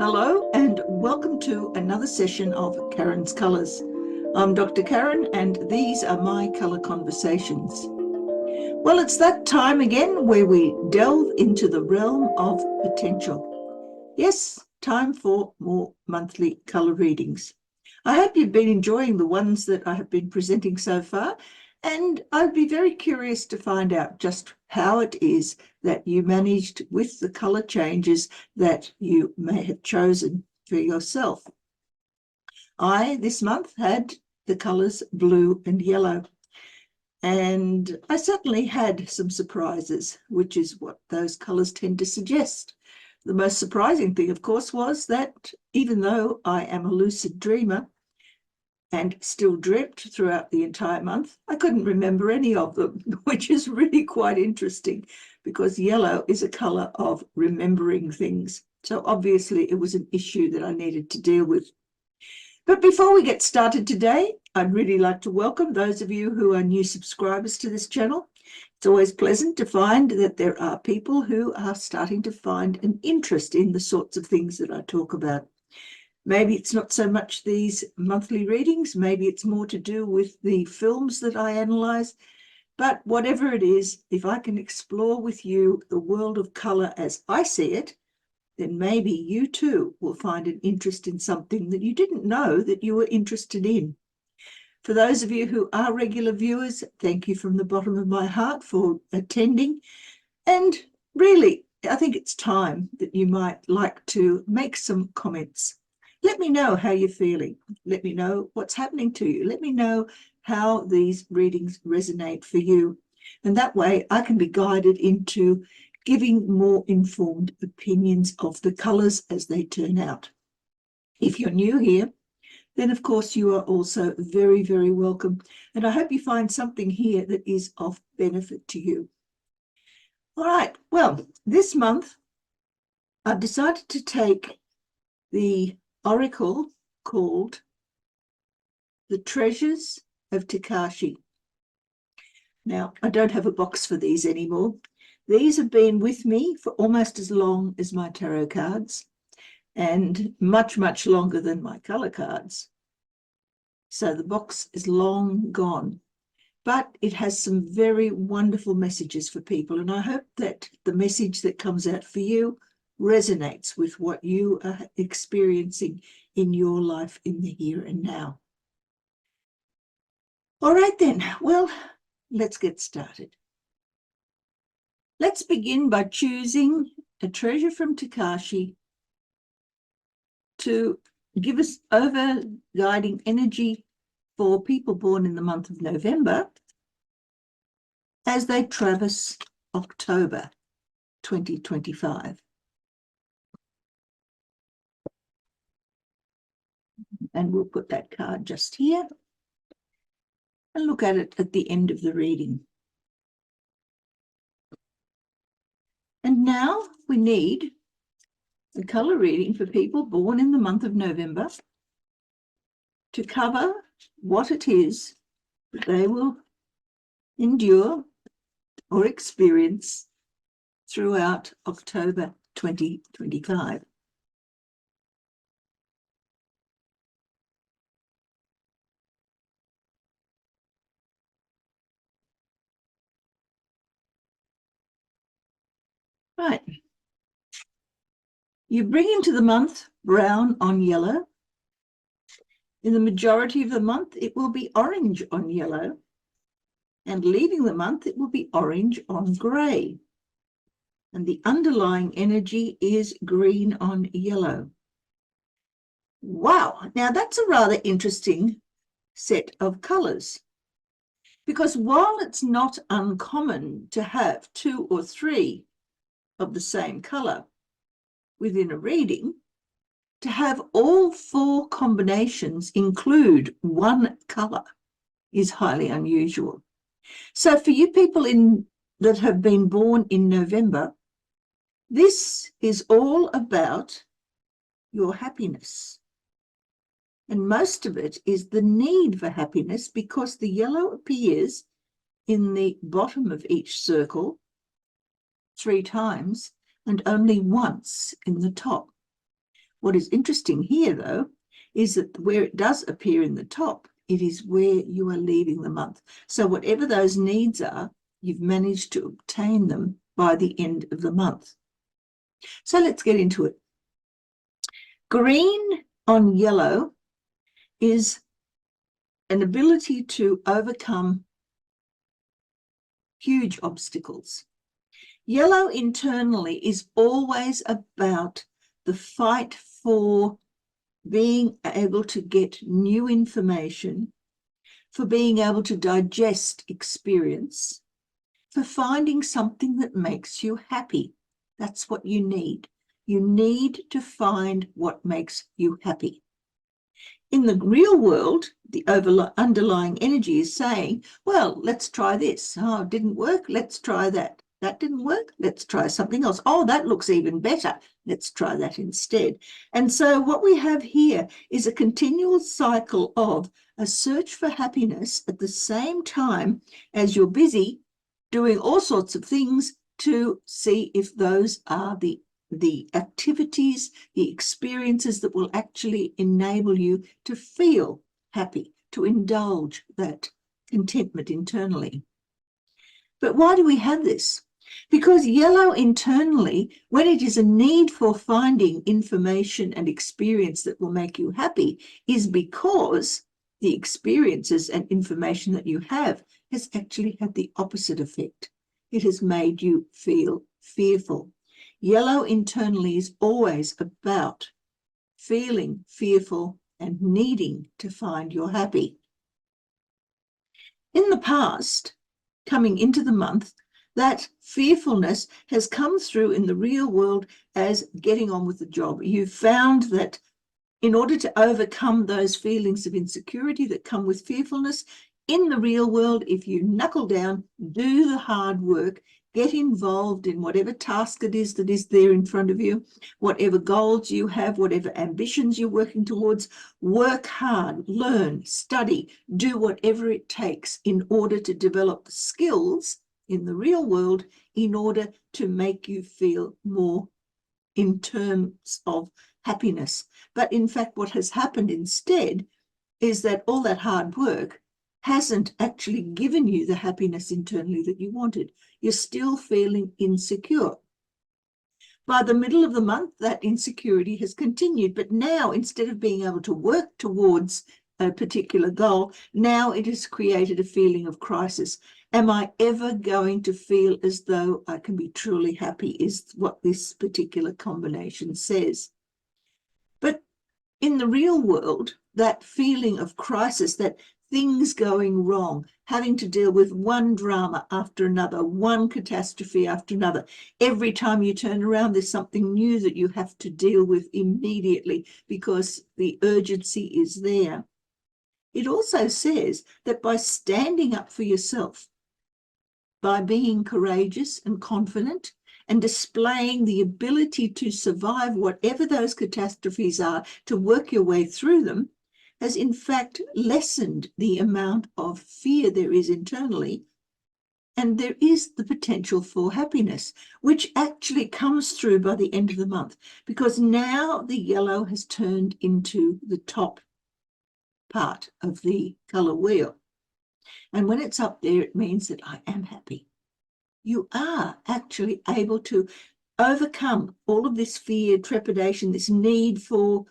Hello and welcome to another session of Karen's Colours. I'm Dr. Karen and these are my colour conversations. Well, it's that time again where we delve into the realm of potential. Yes, time for more monthly colour readings. I hope you've been enjoying the ones that I have been presenting so far, and I'd be very curious to find out just how it is that you managed with the colour changes that you may have chosen for yourself. I, this month, had the colours blue and yellow, and I certainly had some surprises, which is what those colours tend to suggest. The most surprising thing, of course, was that even though I am a lucid dreamer, and still dreamt throughout the entire month, I couldn't remember any of them, which is really quite interesting because yellow is a colour of remembering things. So obviously it was an issue that I needed to deal with. But before we get started today, I'd really like to welcome those of you who are new subscribers to this channel. It's always pleasant to find that there are people who are starting to find an interest in the sorts of things that I talk about. Maybe it's not so much these monthly readings, maybe it's more to do with the films that I analyse, but whatever it is, if I can explore with you the world of colour as I see it, then maybe you too will find an interest in something that you didn't know that you were interested in. For those of you who are regular viewers, thank you from the bottom of my heart for attending, and really, I think it's time that you might like to make some comments. Let me know how you're feeling. Let me know what's happening to you. Let me know how these readings resonate for you. And that way I can be guided into giving more informed opinions of the colours as they turn out. If you're new here, then of course you are also very, very welcome. And I hope you find something here that is of benefit to you. All right, well, this month I've decided to take the oracle called The Treasures of Tikashi. Now, I don't have a box for these anymore. These have been with me for almost as long as my tarot cards and much, much longer than my colour cards. So the box is long gone, but it has some very wonderful messages for people. And I hope that the message that comes out for you resonates with what you are experiencing in your life in the here and now. All right then, well, let's get started. Let's begin by choosing a treasure from Tikashi to give us over-guiding energy for people born in the month of November as they traverse October 2025. And we'll put that card just here and look at it at the end of the reading. And now we need a colour reading for people born in the month of November to cover what it is that they will endure or experience throughout October 2025. Right. You bring into the month brown on yellow. In the majority of the month, it will be orange on yellow. And leaving the month, it will be orange on grey. And the underlying energy is green on yellow. Wow, now that's a rather interesting set of colours. Because while it's not uncommon to have 2 or 3 of the same colour within a reading, to have all 4 combinations include one colour is highly unusual. So for you people that have been born in November, this is all about your happiness. And most of it is the need for happiness because the yellow appears in the bottom of each circle 3 times and only once in the top, What is interesting here, though, is that where it does appear in the top, it is where you are leaving the month. So whatever those needs are, you've managed to obtain them by the end of the month. So let's get into it. Green on yellow is an ability to overcome huge obstacles. Yellow internally is always about the fight for being able to get new information, for being able to digest experience, for finding something that makes you happy. That's what you need. You need to find what makes you happy. In the real world, the underlying energy is saying, well, let's try this. Oh, it didn't work. Let's try that. That didn't work. Let's try something else. Oh, that looks even better. Let's try that instead. And so what we have here is a continual cycle of a search for happiness at the same time as you're busy doing all sorts of things to see if those are the activities, the experiences that will actually enable you to feel happy, to indulge that contentment internally. But why do we have this? Because yellow internally, when it is a need for finding information and experience that will make you happy, is because the experiences and information that you have has actually had the opposite effect. It has made you feel fearful. Yellow internally is always about feeling fearful and needing to find you're happy. In the past, coming into the month, that fearfulness has come through in the real world as getting on with the job. You've found that in order to overcome those feelings of insecurity that come with fearfulness, in the real world, if you knuckle down, do the hard work, get involved in whatever task it is that is there in front of you, whatever goals you have, whatever ambitions you're working towards, work hard, learn, study, do whatever it takes in order to develop the skills in the real world in order to make you feel more in terms of happiness. But in fact, what has happened instead is that all that hard work hasn't actually given you the happiness internally that you wanted. You're still feeling insecure. By the middle of the month, that insecurity has continued, but now instead of being able to work towards a particular goal, now it has created a feeling of crisis. Am I ever going to feel as though I can be truly happy, is what this particular combination says. But in the real world, that feeling of crisis, that things going wrong, having to deal with one drama after another, one catastrophe after another. Every time you turn around, there's something new that you have to deal with immediately because the urgency is there. It also says that by standing up for yourself, by being courageous and confident and displaying the ability to survive whatever those catastrophes are, to work your way through them, has in fact lessened the amount of fear there is internally, and there is the potential for happiness, which actually comes through by the end of the month, because now the yellow has turned into the top part of the colour wheel. And when it's up there, it means that I am happy. You are actually able to overcome all of this fear, trepidation, this need for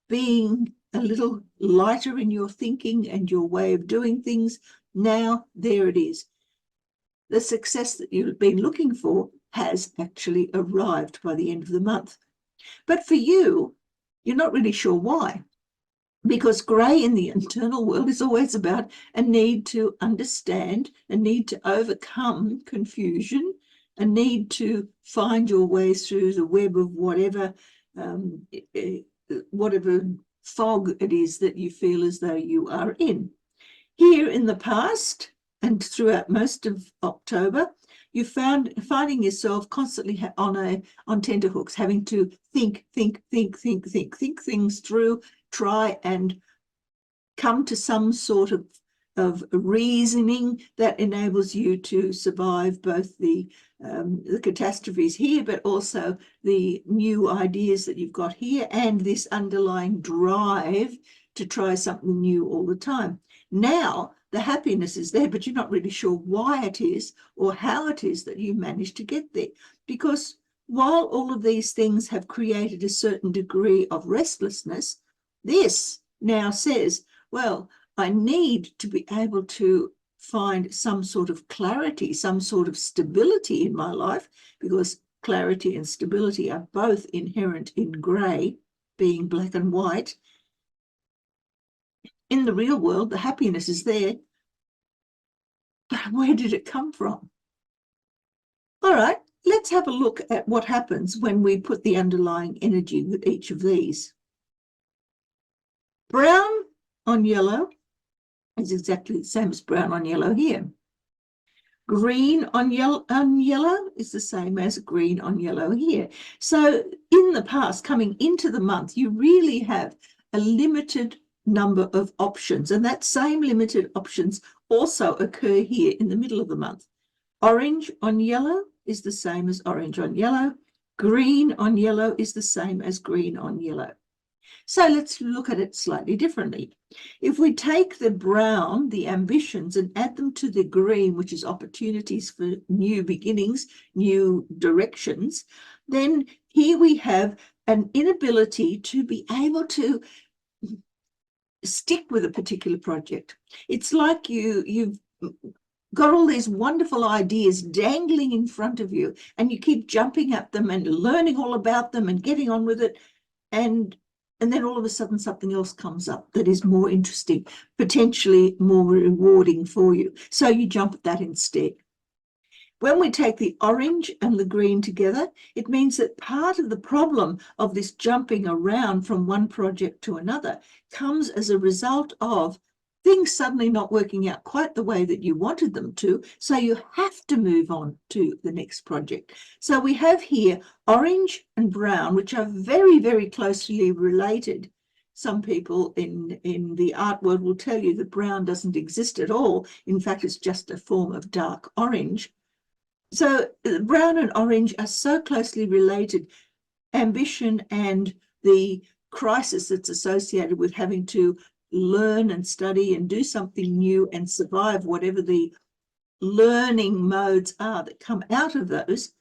being a little lighter in your thinking and your way of doing things. Now, there it is. The success that you've been looking for has actually arrived by the end of the month. But for you, you're not really sure why. Because grey in the internal world is always about a need to understand, a need to overcome confusion, a need to find your way through the web of whatever fog it is that you feel as though you are in. Here in the past and throughout most of October, you finding yourself constantly on tenterhooks, having to think things through, try and come to some sort of reasoning that enables you to survive both the catastrophes here, but also the new ideas that you've got here, and this underlying drive to try something new all the time. Now, the happiness is there, but you're not really sure why it is or how it is that you managed to get there. Because while all of these things have created a certain degree of restlessness, this now says, well, I need to be able to find some sort of clarity, some sort of stability in my life, because clarity and stability are both inherent in grey, being black and white. In the real world, the happiness is there, but where did it come from? All right, let's have a look at what happens when we put the underlying energy with each of these. Brown on yellow is exactly the same as brown on yellow here. Green on yellow is the same as green on yellow here. So in the past, coming into the month, you really have a limited number of options, and that same limited options also occur here in the middle of the month. Orange on yellow is the same as orange on yellow. Green on yellow is the same as green on yellow. So let's look at it slightly differently. If we take the brown, the ambitions, and add them to the green, which is opportunities for new beginnings, new directions, then here we have an inability to be able to stick with a particular project. It's like you've got all these wonderful ideas dangling in front of you, and you keep jumping at them and learning all about them and getting on with it, and then all of a sudden something else comes up that is more interesting, potentially more rewarding for you. So you jump at that instead. When we take the orange and the green together, it means that part of the problem of this jumping around from one project to another comes as a result of things suddenly not working out quite the way that you wanted them to, so you have to move on to the next project. So we have here orange and brown, which are very, very closely related. Some people in the art world will tell you that brown doesn't exist at all. In fact, it's just a form of dark orange. So brown and orange are so closely related. Ambition and the crisis that's associated with having to learn and study and do something new and survive whatever the learning modes are that come out of those,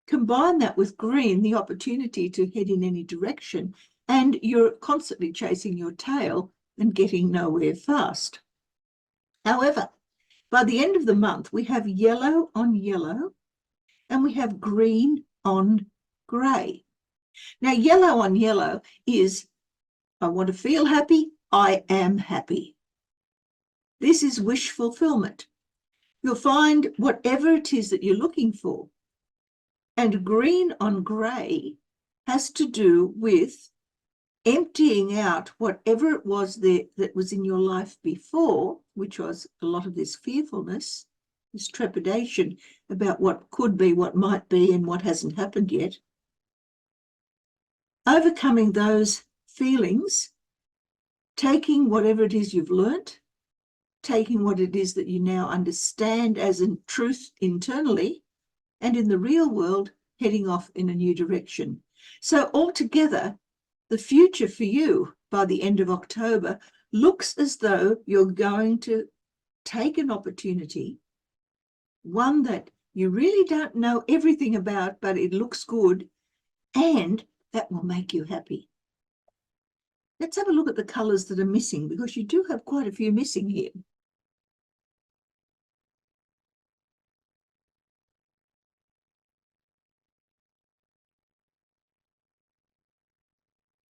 combine that with green, the opportunity to head in any direction, and you're constantly chasing your tail and getting nowhere fast. However, by the end of the month, we have yellow on yellow and we have green on grey. Now, yellow on yellow is, I want to feel happy, I am happy. This is wish fulfillment. You'll find whatever it is that you're looking for. And green on grey has to do with emptying out whatever it was that was in your life before, which was a lot of this fearfulness, this trepidation about what could be, what might be, and what hasn't happened yet. Overcoming those feelings, taking whatever it is you've learnt, taking what it is that you now understand as in truth internally, and in the real world, heading off in a new direction. So altogether, the future for you by the end of October looks as though you're going to take an opportunity, one that you really don't know everything about, but it looks good, and that will make you happy. Let's have a look at the colours that are missing, because you do have quite a few missing here.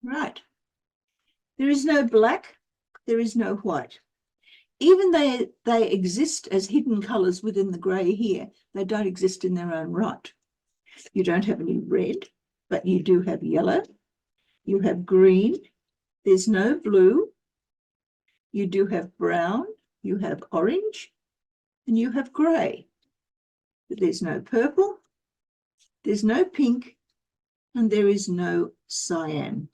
Right. There is no black, there is no white. Even they exist as hidden colours within the grey here, they don't exist in their own right. You don't have any red, but you do have yellow. You have green. There's no blue. You do have brown. You have orange. And you have grey. But there's no purple. There's no pink. And there is no cyan.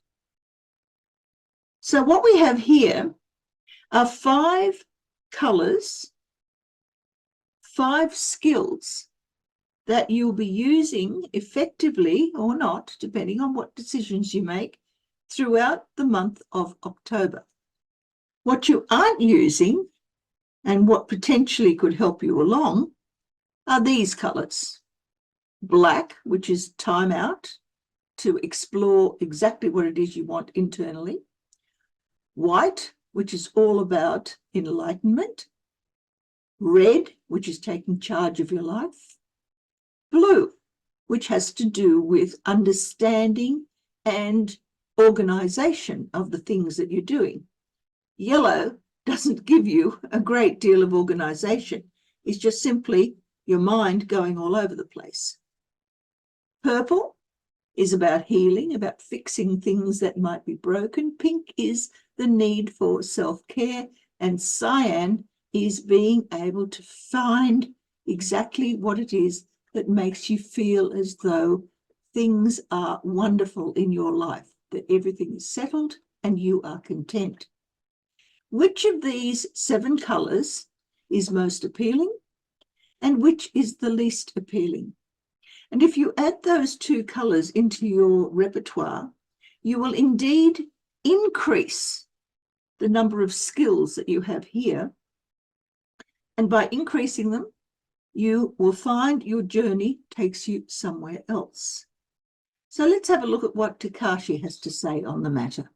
So what we have here are 5 colors, 5 skills that you'll be using effectively or not, depending on what decisions you make, throughout the month of October. What you aren't using and what potentially could help you along are these colors. Black, which is time out to explore exactly what it is you want internally. White, which is all about enlightenment. Red, which is taking charge of your life. Blue, which has to do with understanding and organization of the things that you're doing. Yellow doesn't give you a great deal of organization. It's just simply your mind going all over the place. Purple is about healing, about fixing things that might be broken. Pink is the need for self-care, and cyan is being able to find exactly what it is that makes you feel as though things are wonderful in your life, that everything is settled and you are content. Which of these 7 colors is most appealing and which is the least appealing? And if you add those 2 colors into your repertoire, you will indeed increase the number of skills that you have here. And by increasing them, you will find your journey takes you somewhere else. So let's have a look at what Tikashi has to say on the matter.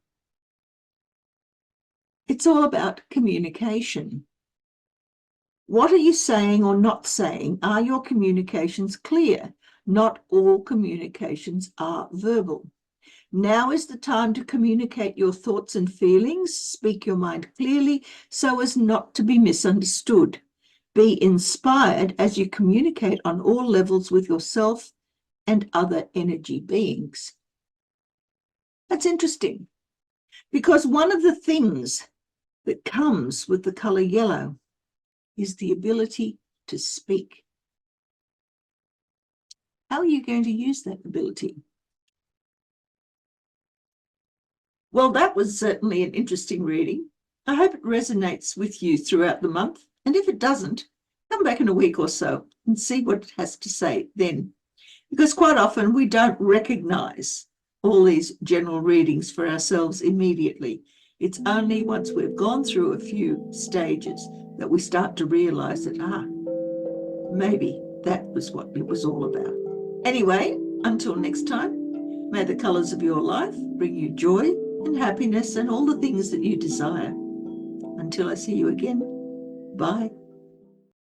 It's all about communication. What are you saying or not saying? Are your communications clear? Not all communications are verbal. Now is the time to communicate your thoughts and feelings. Speak your mind clearly so as not to be misunderstood. Be inspired as you communicate on all levels with yourself and other energy beings. That's interesting, because one of the things that comes with the color yellow is the ability to speak. How are you going to use that ability? Well, that was certainly an interesting reading. I hope it resonates with you throughout the month. And if it doesn't, come back in a week or so and see what it has to say then. Because quite often we don't recognize all these general readings for ourselves immediately. It's only once we've gone through a few stages that we start to realize that, maybe that was what it was all about. Anyway, until next time, may the colors of your life bring you joy and happiness and all the things that you desire. Until I see you again, bye.